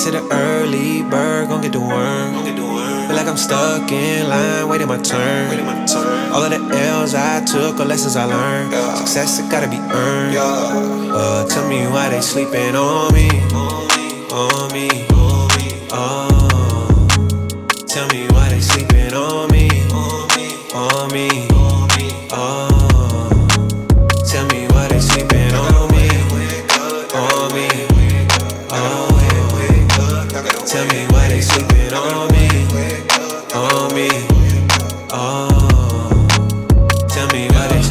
say the early bird gon' get the worm. Feel like I'm stuck in line, waiting my turn. All of the L's I took are lessons I learned. Success, it gotta be earned. Tell me why they sleeping on me. Tell me why they sleeping on me. Tell me why they sleeping on me. Tell me why they sleeping on me. Tell me why they.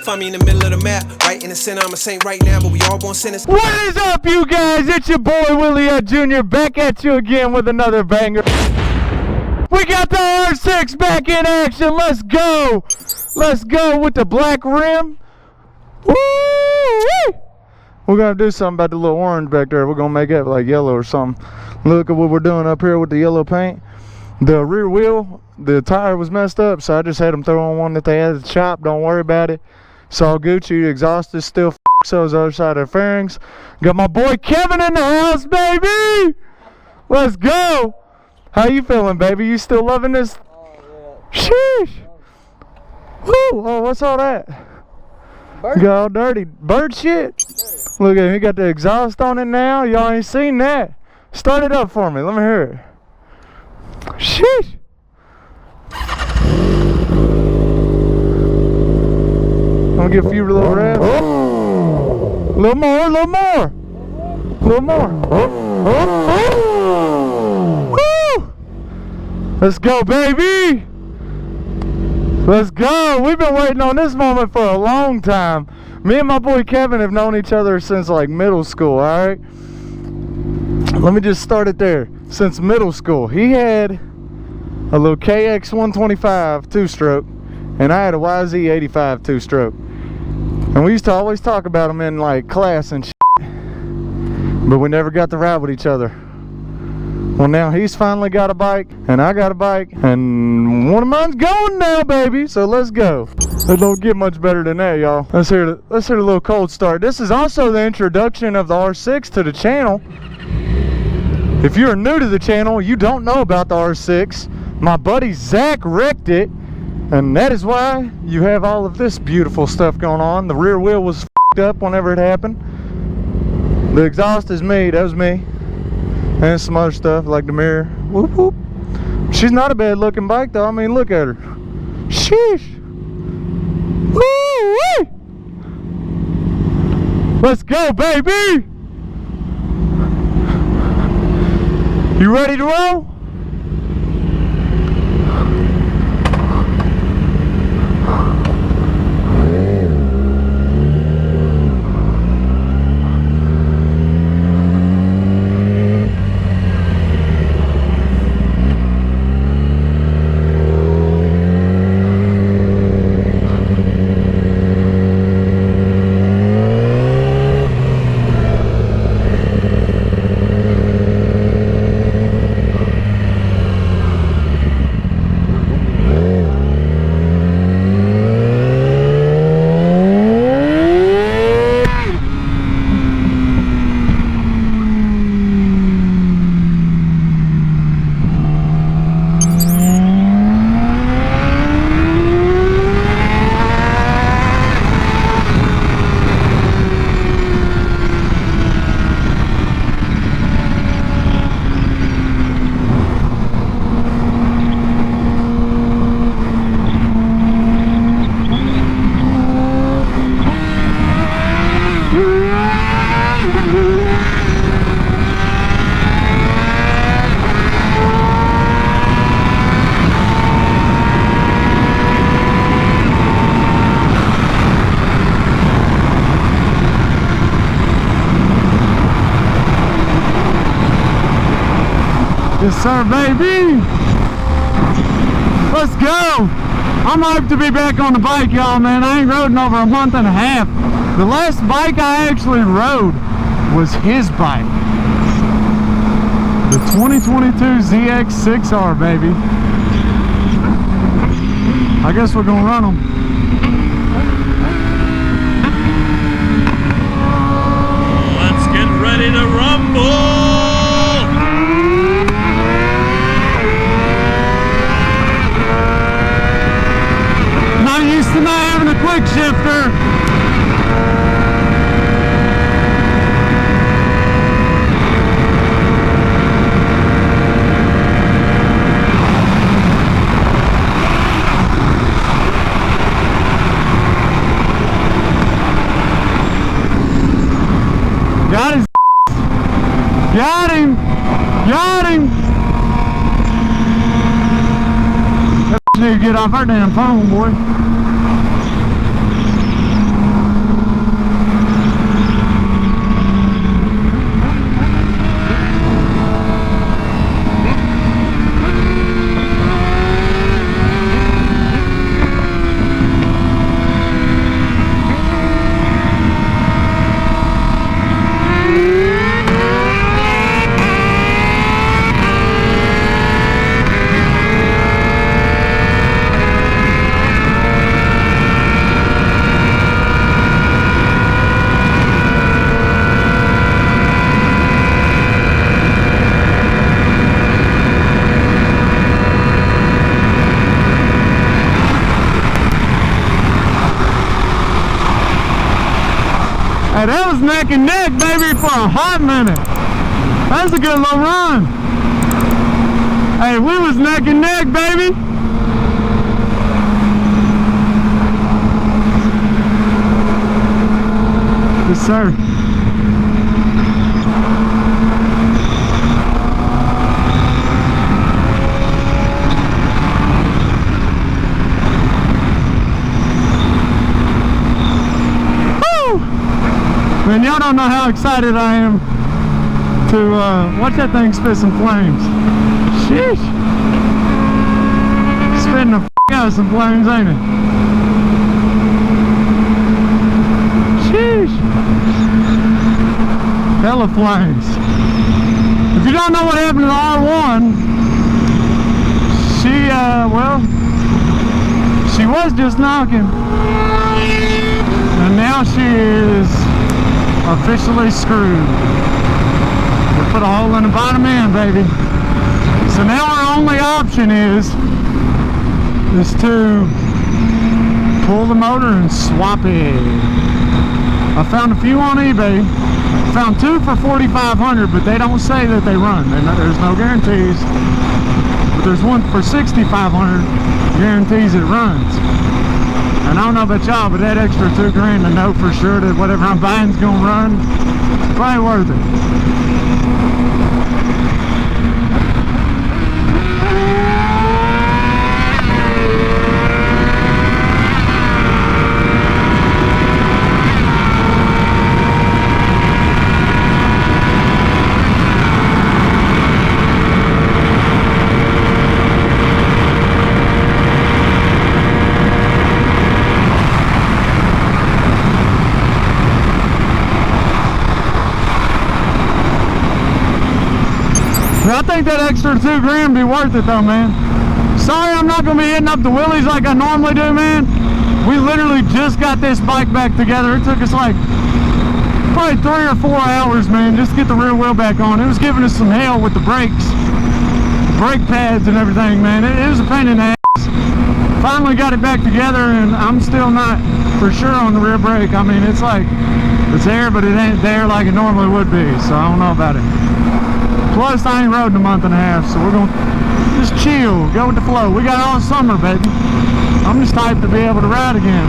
Find me in the middle of the map, right in the center. I'm a saint right now, but we all born sinners. What is up, you guys? It's your boy Wheelie Jr. back at you again with another banger. We got the R6 back in action. Let's go. Let's go with the black rim. Woo-wee! We're gonna do something about the little orange back there. We're gonna make it like yellow or something. Look at what we're doing up here with the yellow paint. The rear wheel, the tire was messed up, so I just had them throw on one that they had at the shop. Don't worry about it. It's all Gucci. The exhaust is still so is the other side of the fairings. Got my boy Kevin in the house, baby. Let's go. How you feeling, baby? You still loving this? Oh, yeah. Sheesh. Woo. Oh, what's all that? Bird. Got all dirty. Bird shit. Look at him. He got the exhaust on it now. Y'all ain't seen that. Start it up for me. Let me hear it. Sheesh. I'm gonna get a few little revs. A little more, a little more. A little more. Woo! Let's go, baby. Let's go. We've been waiting on this moment for a long time. Me and my boy Kevin have known each other since like middle school, alright? Let me just start it there. Since middle school. He had a little KX 125 two-stroke, and I had a YZ 85 two-stroke. And we used to always talk about them in like class and shit, but we never got to ride with each other. Well, now he's finally got a bike, and I got a bike, and one of mine's going now, baby. So let's go. It don't get much better than that, y'all. Let's hear the little cold start. This is also the introduction of the R6 to the channel. If you're new to the channel, you don't know about the R6. My buddy Zach wrecked it, and that is why you have all of this beautiful stuff going on. The rear wheel was f***ed up whenever it happened. The exhaust is me. That was me. And some other stuff like the mirror. Whoop whoop. She's not a bad looking bike though. I mean, look at her. Sheesh. Woo-wee. Let's go, baby. You ready to roll? Yes, sir, baby. Let's go. I'm hyped to be back on the bike, y'all, man. I ain't rode in over a month and a half. The last bike I actually rode was his bike. The 2022 ZX6R, baby. I guess we're gonna run them. Let's get ready to rumble! lifter. Got his. Got him. Got him. That need to get off our damn phone, boy. Hey, that was neck and neck, baby, for a hot minute. That's a good little run. Hey, we was neck and neck, baby. Yes, sir. Man, y'all don't know how excited I am to watch that thing spit some flames. Sheesh. Spitting the f*** out of some flames, ain't it? Sheesh. Hella flames. If you don't know what happened to the R1, she was just knocking. And now she is officially screwed. We put a hole in the bottom end, baby. So now our only option is to pull the motor and swap it. I found a few on eBay. Found two for $4,500, but they don't say that they run. There's no guarantees. But there's one for $6,500 guarantees it runs. And I don't know about y'all, but that extra $2,000 to know for sure that whatever I'm buying is gonna run, it's probably worth it. I think that extra $2,000 be worth it though, man. Sorry I'm not going to be hitting up the wheelies like I normally do, man. We literally just got this bike back together. It took us like probably 3 or 4 hours, man, just to get the rear wheel back on. It was giving us some hell with the brakes, brake pads and everything, man. It was a pain in the ass. Finally got it back together, and I'm still not for sure on the rear brake. I mean, it's like, it's there, but it ain't there like it normally would be, so I don't know about it. Plus, I ain't rode in a month and a half, so we're going to just chill, go with the flow. We got all summer, baby. I'm just hyped to be able to ride again.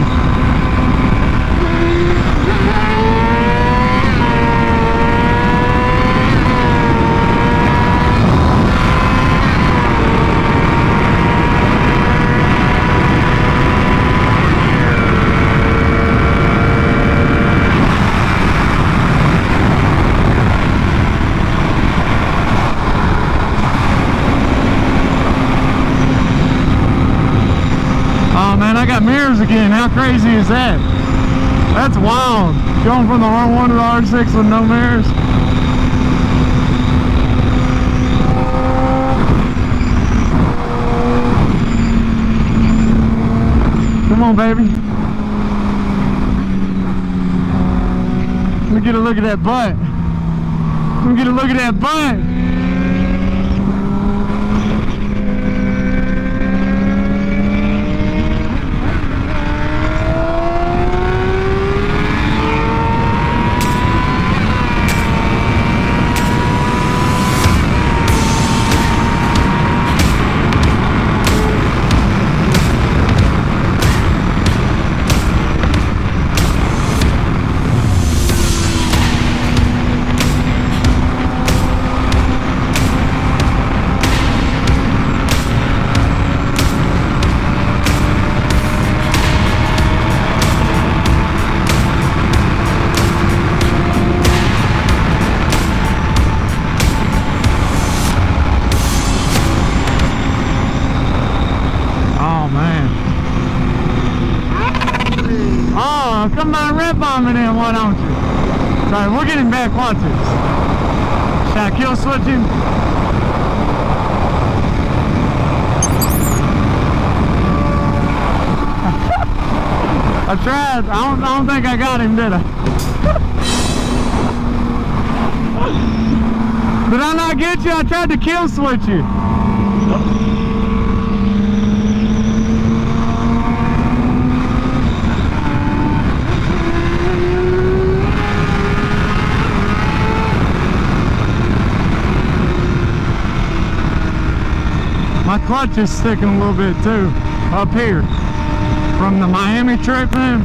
I got mirrors again. How crazy is that? That's wild. Going from the R1 to the R6 with no mirrors. Come on, baby. Let me get a look at that butt. Let me get a look at that butt. my rip on me then, why don't you? Sorry, we're getting back, watch this. Should I kill switch him? I tried. I don't think I got him, did I? Did I not get you? I tried to kill switch you. My clutch is sticking a little bit too, up here. From the Miami trip, man.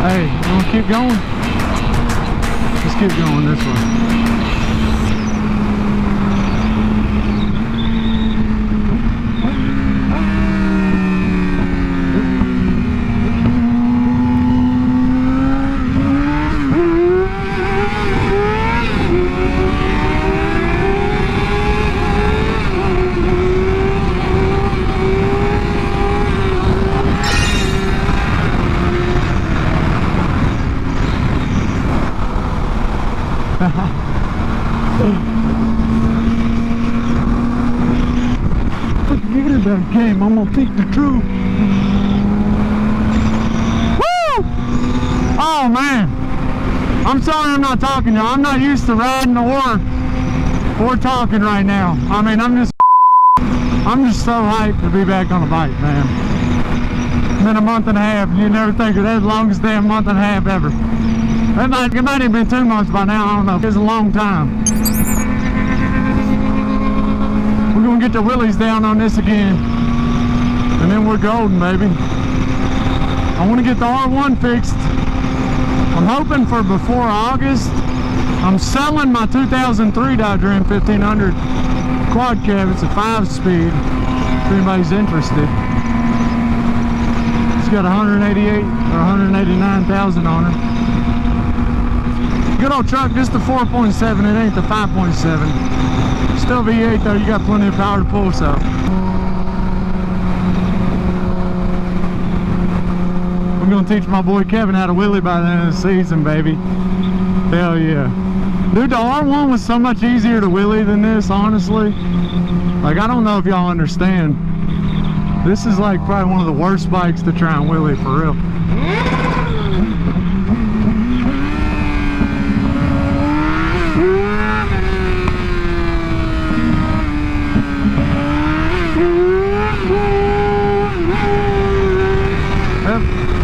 Hey, you want to keep going? Let's keep going this way. Forget about game, I'm gonna pick the truth. Woo! Oh man, I'm sorry I'm not talking to you. I'm not used to riding or talking right now. I mean, I'm just so hyped to be back on a bike, man. It's been a month and a half, and you never think of that the longest damn month and a half ever. It might have been 2 months by now, I don't know. It's a long time. We're gonna get the wheelies down on this again, and then we're golden, baby. I want to get the R1 fixed. I'm hoping for before August. I'm selling my 2003 Dodge Ram 1500 quad cab. It's a 5-speed, if anybody's interested. It's got 188 or 189,000 on it. Good old truck, just the 4.7, it ain't the 5.7. Still V8 though, you got plenty of power to pull, so. I'm gonna teach my boy Kevin how to wheelie by the end of the season, baby. Hell yeah. Dude, the R1 was so much easier to wheelie than this, honestly. Like, I don't know if y'all understand. This is like probably one of the worst bikes to try and wheelie, for real.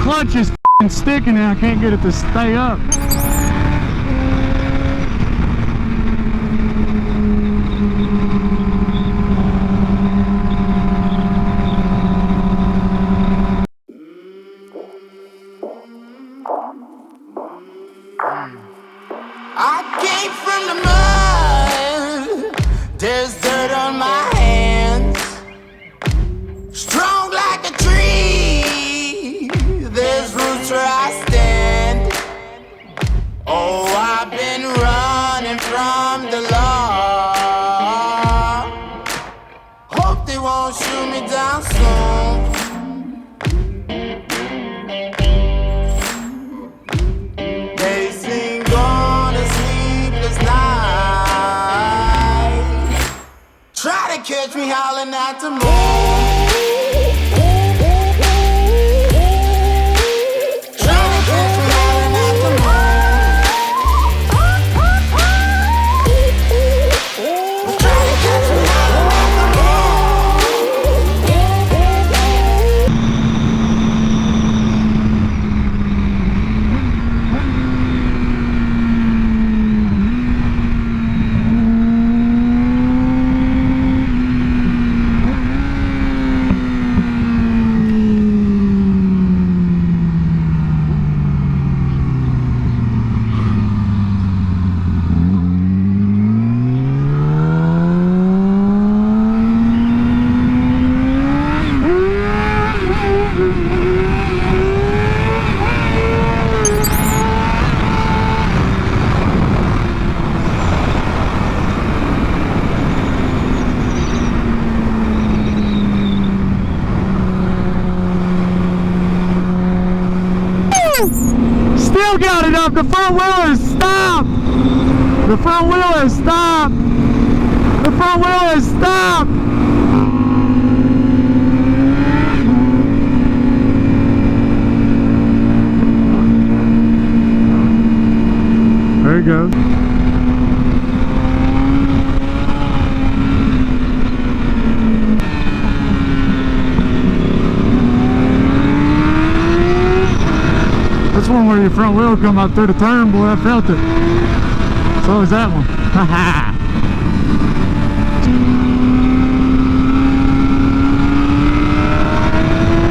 Clutch is sticking and I can't get it to stay up. I came from the mud, there's dirt on my hands, strong like a tree, there's roots where I stand. Oh, I've been running from the law, hope they won't to catch me howling at the moon. Still got it up. The front wheel is stopped. The front wheel is stopped. The front wheel is stopped. There you go. That's one where your front wheel come out through the turn, boy. I felt it. So is that one. Haha.